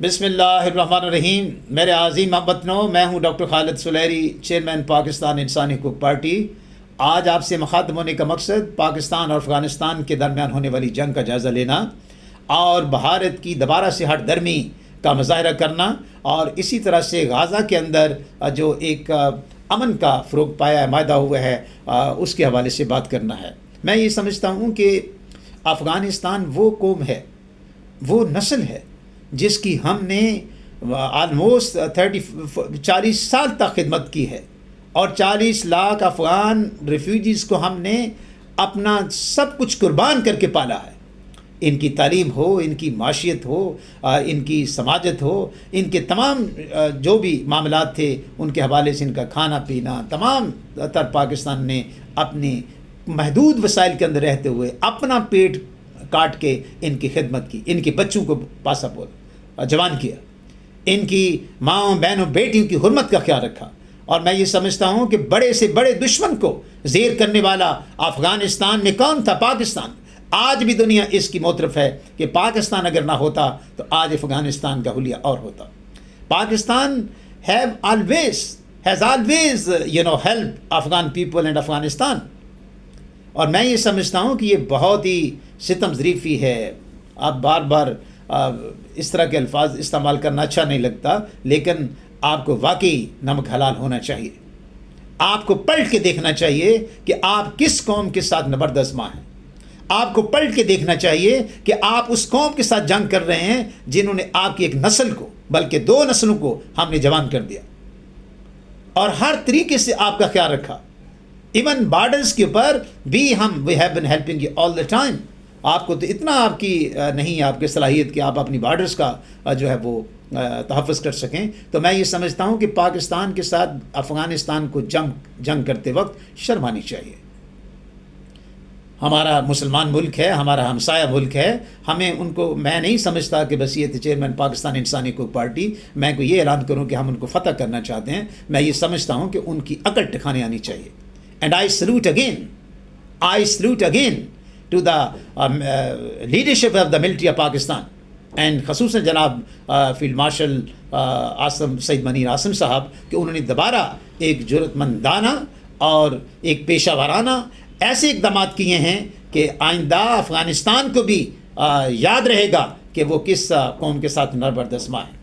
بسم اللہ الرحمن الرحیم۔ میرے عظیم وطنوں، میں ہوں ڈاکٹر خالد سلیری، چیئرمین پاکستان انسانی حقوق پارٹی۔ آج آپ سے مخاطب ہونے کا مقصد پاکستان اور افغانستان کے درمیان ہونے والی جنگ کا جائزہ لینا اور بھارت کی دوبارہ سے ہٹ درمی کا مظاہرہ کرنا، اور اسی طرح سے غزہ کے اندر جو ایک امن کا فروغ پایا ہے، معاہدہ ہوا ہے، اس کے حوالے سے بات کرنا ہے۔ میں یہ سمجھتا ہوں کہ افغانستان وہ قوم ہے، وہ نسل ہے جس کی ہم نے آلموسٹ 40 سال تک خدمت کی ہے، اور 40 لاکھ افغان ریفیوجیز کو ہم نے اپنا سب کچھ قربان کر کے پالا ہے۔ ان کی تعلیم ہو، ان کی معاشیت ہو، ان کی سماجت ہو، ان کے تمام جو بھی معاملات تھے ان کے حوالے سے، ان کا کھانا پینا، تمام تر پاکستان نے اپنی محدود وسائل کے اندر رہتے ہوئے اپنا پیٹ کاٹ کے ان کی خدمت کی، ان کے بچوں کو پاسا جوان کیا، ان کی ماں بہنوں بیٹیوں کی حرمت کا خیال رکھا۔ اور میں یہ سمجھتا ہوں کہ بڑے سے بڑے دشمن کو زیر کرنے والا افغانستان میں کون تھا؟ پاکستان۔ آج بھی دنیا اس کی معترف ہے کہ پاکستان اگر نہ ہوتا تو آج افغانستان کا حلیہ اور ہوتا۔ Pakistan has always helped Afghan people and Afghanistan. اور میں یہ سمجھتا ہوں کہ یہ بہت ہی ستم ظریفی ہے۔ آپ بار بار اس طرح کے الفاظ استعمال کرنا اچھا نہیں لگتا، لیکن آپ کو واقعی نمک حلال ہونا چاہیے۔ آپ کو پلٹ کے دیکھنا چاہیے کہ آپ کس قوم کے ساتھ نبردآزما ہیں۔ آپ کو پلٹ کے دیکھنا چاہیے کہ آپ اس قوم کے ساتھ جنگ کر رہے ہیں جنہوں نے آپ کی ایک نسل کو، بلکہ 2 نسلوں کو ہم نے جوان کر دیا، اور ہر طریقے سے آپ کا خیال رکھا۔ ایون بارڈرز کے اوپر بھی we have been helping you all the time۔ آپ کو تو اتنا آپ کی نہیں، آپ کی صلاحیت کہ آپ اپنی بارڈرز کا جو ہے وہ تحفظ کر سکیں۔ تو میں یہ سمجھتا ہوں کہ پاکستان کے ساتھ افغانستان کو جنگ کرتے وقت شرم آنی چاہیے۔ ہمارا مسلمان ملک ہے، ہمارا ہمسایہ ملک ہے، ہمیں ان کو، میں نہیں سمجھتا کہ بصیرت چیئرمین پاکستان انسانی حقوق پارٹی میں کو یہ اعلان کروں کہ ہم ان کو فتح کرنا چاہتے ہیں۔ میں یہ سمجھتا ہوں کہ ان کی عقل ٹھکانے آنی چاہیے۔ And I salute again to the leadership of the military of Pakistan، and خصوصاً جناب فیلڈ مارشل سید منیر عاصم صاحب، کہ انہوں نے دوبارہ ایک جرأت مندانہ اور ایک پیشہ ورانہ ایسے اقدامات کیے ہیں کہ آئندہ افغانستان کو بھی یاد رہے گا کہ وہ کس قوم کے ساتھ نبردآزما ہے۔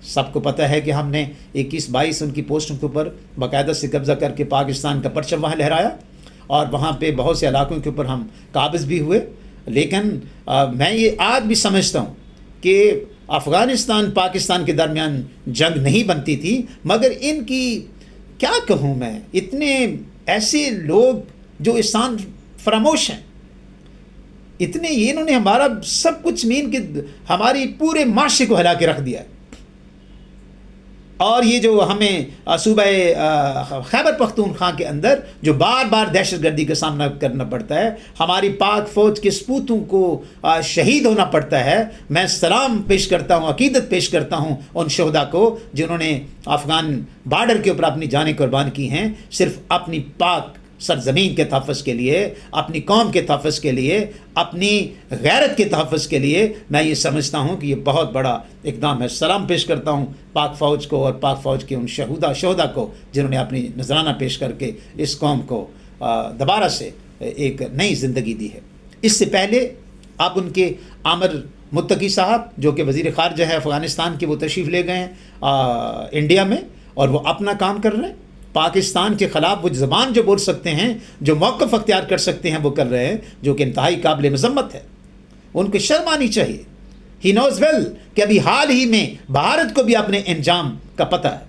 سب کو پتہ ہے کہ ہم نے 21-22 ان کی پوسٹوں کے اوپر باقاعدہ سے قبضہ کر کے پاکستان کا پرچم وہاں لہرایا، اور وہاں پہ بہت سے علاقوں کے اوپر ہم قابض بھی ہوئے۔ لیکن میں یہ آج بھی سمجھتا ہوں کہ افغانستان پاکستان کے درمیان جنگ نہیں بنتی تھی، مگر ان کی کیا کہوں میں، اتنے ایسے لوگ جو انسان فراموش ہیں، اتنے انہوں نے ہمارا سب کچھ مین کہ ہماری پورے معاشرے کو ہلا کے رکھ دیا ہے۔ اور یہ جو ہمیں صوبہ خیبر پختونخوا کے اندر جو بار بار دہشت گردی کا سامنا کرنا پڑتا ہے، ہماری پاک فوج کے سپوتوں کو شہید ہونا پڑتا ہے، میں سلام پیش کرتا ہوں، عقیدت پیش کرتا ہوں ان شہداء کو جنہوں نے افغان بارڈر کے اوپر اپنی جانیں قربان کی ہیں، صرف اپنی پاک سرزمین کے تحفظ کے لیے، اپنی قوم کے تحفظ کے لیے، اپنی غیرت کے تحفظ کے لیے۔ میں یہ سمجھتا ہوں کہ یہ بہت بڑا اقدام ہے۔ سلام پیش کرتا ہوں پاک فوج کو اور پاک فوج کے ان شہداء کو جنہوں نے اپنی نذرانہ پیش کر کے اس قوم کو دوبارہ سے ایک نئی زندگی دی ہے۔ اس سے پہلے آپ ان کے عامر متقی صاحب جو کہ وزیر خارجہ ہے افغانستان کے، وہ تشریف لے گئے ہیں انڈیا میں، اور وہ اپنا کام کر رہے ہیں۔ پاکستان کے خلاف وہ زبان جو بول سکتے ہیں، جو موقف اختیار کر سکتے ہیں، وہ کر رہے ہیں، جو کہ انتہائی قابل مذمت ہے۔ ان کو شرم آنی چاہیے۔ ہی نوز ویل کہ ابھی حال ہی میں بھارت کو بھی اپنے انجام کا پتہ ہے،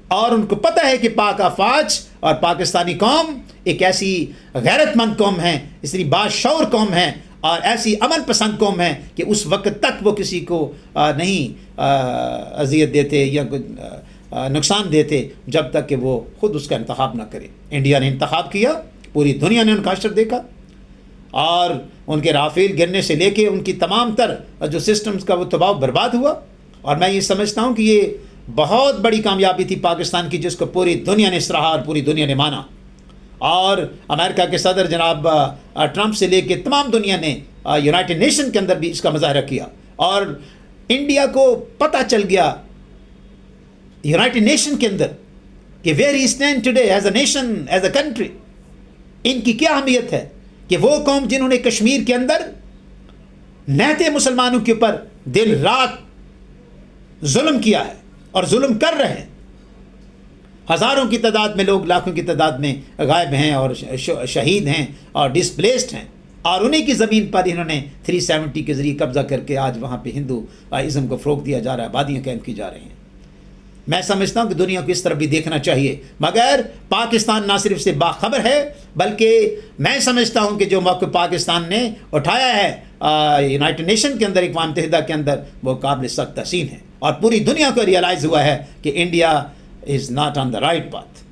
اور ان کو پتہ ہے کہ پاک افواج اور پاکستانی قوم ایک ایسی غیرت مند قوم ہے، اس لیے باشعور قوم ہے، اور ایسی امن پسند قوم ہے کہ اس وقت تک وہ کسی کو نہیں اذیت دیتے یا نقصان دیتے جب تک کہ وہ خود اس کا انتخاب نہ کرے۔ انڈیا نے انتخاب کیا، پوری دنیا نے ان کا حشر دیکھا، اور ان کے رافیل گرنے سے لے کے ان کی تمام تر جو سسٹمز کا وہ تباہ برباد ہوا۔ اور میں یہ سمجھتا ہوں کہ یہ بہت بڑی کامیابی تھی پاکستان کی، جس کو پوری دنیا نے سراہا اور پوری دنیا نے مانا، اور امریکہ کے صدر جناب ٹرمپ سے لے کے تمام دنیا نے یونائٹڈ نیشن کے اندر بھی اس کا مظاہرہ کیا، اور انڈیا کو پتہ چل گیا یونائٹڈ نیشن کے اندر کہ where he stand today as a nation, as a country, ان کی کیا اہمیت ہے، کہ وہ قوم جنہوں نے کشمیر کے اندر نہتے مسلمانوں کے اوپر دن رات ظلم کیا ہے اور ظلم کر رہے ہیں، ہزاروں کی تعداد میں لوگ، لاکھوں کی تعداد میں غائب ہیں اور شہید ہیں اور ڈسپلیسڈ ہیں، اور انہیں کی زمین پر انہوں نے 370 کے ذریعے قبضہ کر کے آج وہاں پہ ہندو ازم کو فروغ دیا جا رہا ہے، آبادیاں قائم کی جا رہی ہیں۔ میں سمجھتا ہوں کہ دنیا کو اس طرف بھی دیکھنا چاہیے، مگر پاکستان نہ صرف سے باخبر ہے، بلکہ میں سمجھتا ہوں کہ جو موقف پاکستان نے اٹھایا ہے یونائٹڈ نیشن کے اندر، اقوام متحدہ کے اندر، وہ قابل سخت تحسین ہے، اور پوری دنیا کو ریئلائز ہوا ہے کہ India is not on the right path.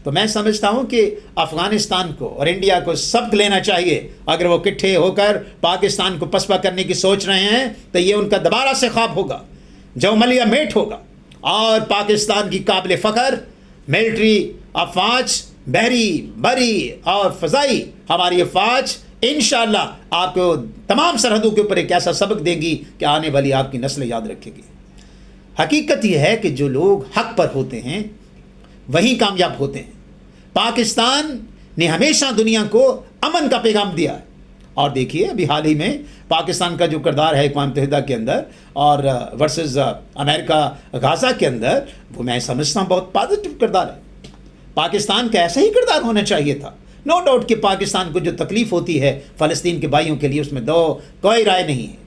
تو میں سمجھتا ہوں کہ افغانستان کو اور انڈیا کو سبق لینا چاہیے۔ اگر وہ اکٹھے ہو کر پاکستان کو پسپا کرنے کی سوچ رہے ہیں تو یہ ان کا دوبارہ سے خواب ہوگا جو ملیا میٹ ہوگا، اور پاکستان کی قابل فخر ملٹری افواج، بحری، بری اور فضائی ہماری افواج انشاءاللہ آپ کو تمام سرحدوں کے اوپر ایک ایسا سبق دیں گی کہ آنے والی آپ کی نسل یاد رکھے گی۔ حقیقت یہ ہے کہ جو لوگ حق پر ہوتے ہیں وہی کامیاب ہوتے ہیں۔ پاکستان نے ہمیشہ دنیا کو امن کا پیغام دیا ہے، اور دیکھیے ابھی حال ہی میں پاکستان کا جو کردار ہے اقوام متحدہ کے اندر اور ورسز امریکہ غازہ کے اندر، وہ میں سمجھتا ہوں بہت پازیٹیو کردار ہے۔ پاکستان کا ایسا ہی کردار ہونا چاہیے تھا۔ نو ڈاؤٹ کہ پاکستان کو جو تکلیف ہوتی ہے فلسطین کے بھائیوں کے لیے، اس میں کوئی رائے نہیں ہے۔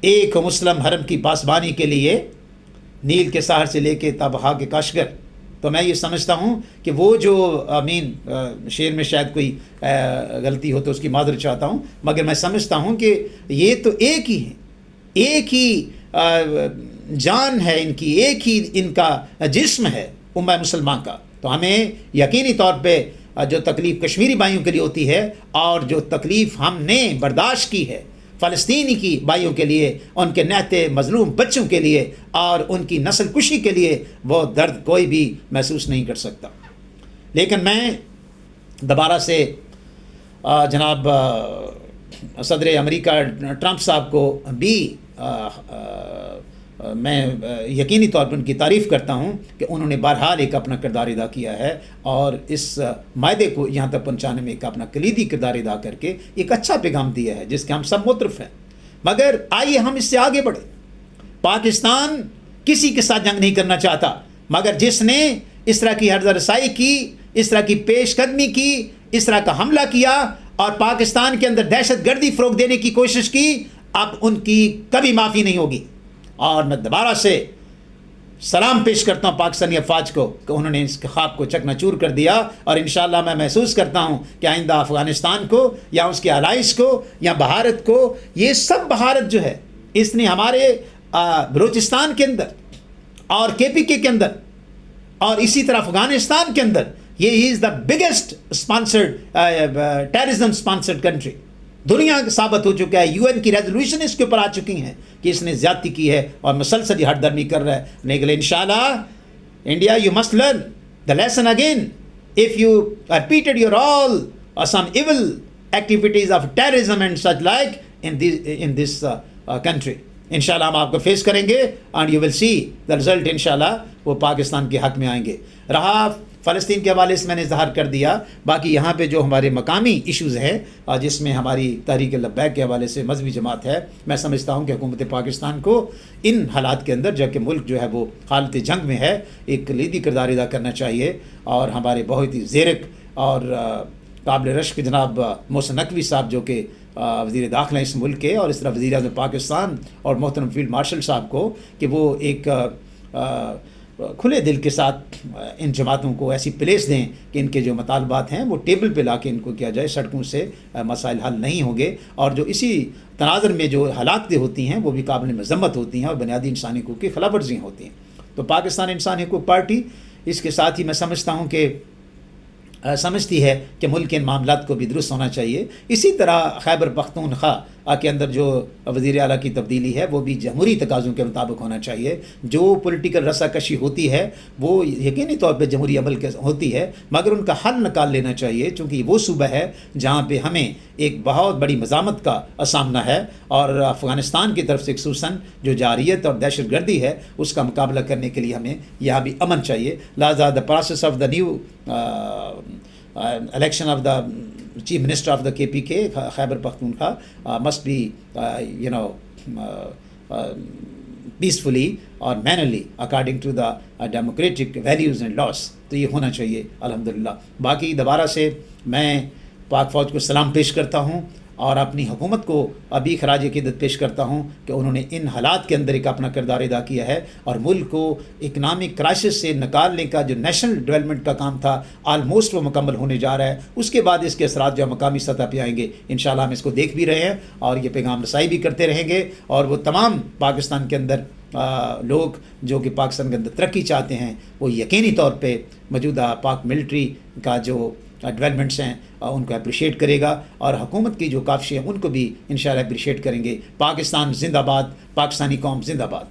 ایک مسلم حرم کی پاسبانی کے لیے نیل کے ساحل سے لے کے تابہا کے کاشگر، تو میں یہ سمجھتا ہوں کہ وہ جو شعر میں شاید کوئی غلطی ہو تو اس کی معذرت چاہتا ہوں، مگر میں سمجھتا ہوں کہ یہ تو ایک ہی ہیں، ایک ہی جان ہے ان کی، ایک ہی ان کا جسم ہے امہ مسلمان کا۔ تو ہمیں یقینی طور پہ جو تکلیف کشمیری بھائیوں کے لیے ہوتی ہے اور جو تکلیف ہم نے برداشت کی ہے فلسطینی کی بھائیوں کے لیے، ان کے نہتے مظلوم بچوں کے لیے اور ان کی نسل کشی کے لیے، وہ درد کوئی بھی محسوس نہیں کر سکتا۔ لیکن میں دوبارہ سے جناب صدر امریکہ ٹرمپ صاحب کو بھی میں یقینی طور پر ان کی تعریف کرتا ہوں کہ انہوں نے بہرحال ایک اپنا کردار ادا کیا ہے، اور اس معاہدے کو یہاں تک پہنچانے میں ایک اپنا کلیدی کردار ادا کر کے ایک اچھا پیغام دیا ہے جس کے ہم سب مترف ہیں۔ مگر آئیے ہم اس سے آگے بڑھیں۔ پاکستان کسی کے ساتھ جنگ نہیں کرنا چاہتا، مگر جس نے اس طرح کی حرض رسائی کی، اس طرح کی پیش قدمی کی، اس طرح کا حملہ کیا اور پاکستان کے اندر دہشت گردی فروغ دینے کی کوشش کی، اب ان کی کبھی معافی نہیں ہوگی۔ اور میں دوبارہ سے سلام پیش کرتا ہوں پاکستانی افواج کو کہ انہوں نے اس کے خواب کو چکنا چور کر دیا، اور انشاءاللہ میں محسوس کرتا ہوں کہ آئندہ افغانستان کو یا اس کے الائز کو یا بھارت کو، یہ سب بھارت جو ہے اس نے ہمارے بلوچستان کے اندر اور KPK کے اندر اور اسی طرح افغانستان کے اندر، یہ is the biggest sponsored terrorism sponsored country, دنیا ثابت ہو چکا ہے۔ UN کی ریزولوشن اس کے اوپر آ چکی ہیں کہ اس نے زیادتی کی ہے اور مسلسل یہ ہٹ درمی کر رہا ہے۔ لیکن انشاءاللہ India U must learn the lesson again if you repeated your all some evil activities of terrorism and such like in this country. انشاءاللہ ہم آپ کو فیس کریں گے and you will see the result انشاءاللہ وہ پاکستان کے حق میں آئیں گے۔ رہا فلسطین کے حوالے سے میں نے اظہار کر دیا، باقی یہاں پہ جو ہمارے مقامی ایشوز ہیں جس میں ہماری تحریک لبیک کے حوالے سے مذہبی جماعت ہے، میں سمجھتا ہوں کہ حکومت پاکستان کو ان حالات کے اندر جبکہ ملک جو ہے وہ حالت جنگ میں ہے، ایک کلیدی کردار ادا کرنا چاہیے، اور ہمارے بہت ہی زیرک اور قابل رشک جناب محسن نقوی صاحب جو کہ وزیر داخلہ اس ملک کے، اور اس طرح وزیر اعظم پاکستان اور محترم فیلڈ مارشل صاحب کو، کہ وہ ایک کھلے دل کے ساتھ ان جماعتوں کو ایسی پلیس دیں کہ ان کے جو مطالبات ہیں وہ ٹیبل پہ لا کے ان کو کیا جائے۔ سڑکوں سے مسائل حل نہیں ہوں گے، اور جو اسی تناظر میں جو ہلاکتیں ہوتی ہیں وہ بھی قابل مذمت ہوتی ہیں اور بنیادی انسانی حقوق کی خلاف ورزیاں ہوتی ہیں۔ تو پاکستان انسانی حقوق پارٹی اس کے ساتھ ہی میں سمجھتا ہوں کہ سمجھتی ہے کہ ملک کے ان معاملات کو بھی درست ہونا چاہیے۔ اسی طرح خیبر پختونخوا کے اندر جو وزیر اعلیٰ کی تبدیلی ہے وہ بھی جمہوری تقاضوں کے مطابق ہونا چاہیے. جو پولیٹیکل رسا کشی ہوتی ہے وہ یقینی طور پہ جمہوری عمل کے ہوتی ہے، مگر ان کا حل نکال لینا چاہیے، چونکہ وہ صوبہ ہے جہاں پہ ہمیں ایک بہت بڑی مزاحمت کا سامنا ہے، اور افغانستان کی طرف سے خصوصاً جو جارحیت اور دہشت گردی ہے اس کا مقابلہ کرنے کے لیے ہمیں یہاں بھی امن چاہیے. لہٰذا the process of the new election of the chief minister of the KPK Khyber Pakhtunkhwa must be peacefully or mannerly according to the democratic values and laws. تو یہ ہونا چاہیے الحمدللہ. باقی دوبارہ سے میں پاک فوج کو سلام پیش کرتا ہوں اور اپنی حکومت کو ابھی خراج عقیدت پیش کرتا ہوں کہ انہوں نے ان حالات کے اندر ایک اپنا کردار ادا کیا ہے، اور ملک کو اکنامک کرائسس سے نکالنے کا جو نیشنل ڈیولپمنٹ کا کام تھا آلموسٹ وہ مکمل ہونے جا رہا ہے. اس کے بعد اس کے اثرات جو مقامی سطح پہ آئیں گے انشاءاللہ ہم اس کو دیکھ بھی رہے ہیں اور یہ پیغام رسائی بھی کرتے رہیں گے. اور وہ تمام پاکستان کے اندر لوگ جو کہ پاکستان کے اندر ترقی چاہتے ہیں وہ یقینی طور پہ موجودہ پاک ملٹری کا جو ڈیولپمنٹس ہیں ان کو اپریشیٹ کرے گا، اور حکومت کی جو کاوشیں ہیں ان کو بھی انشاءاللہ اپریشیٹ کریں گے. پاکستان زندہ باد، پاکستانی قوم زندہ باد.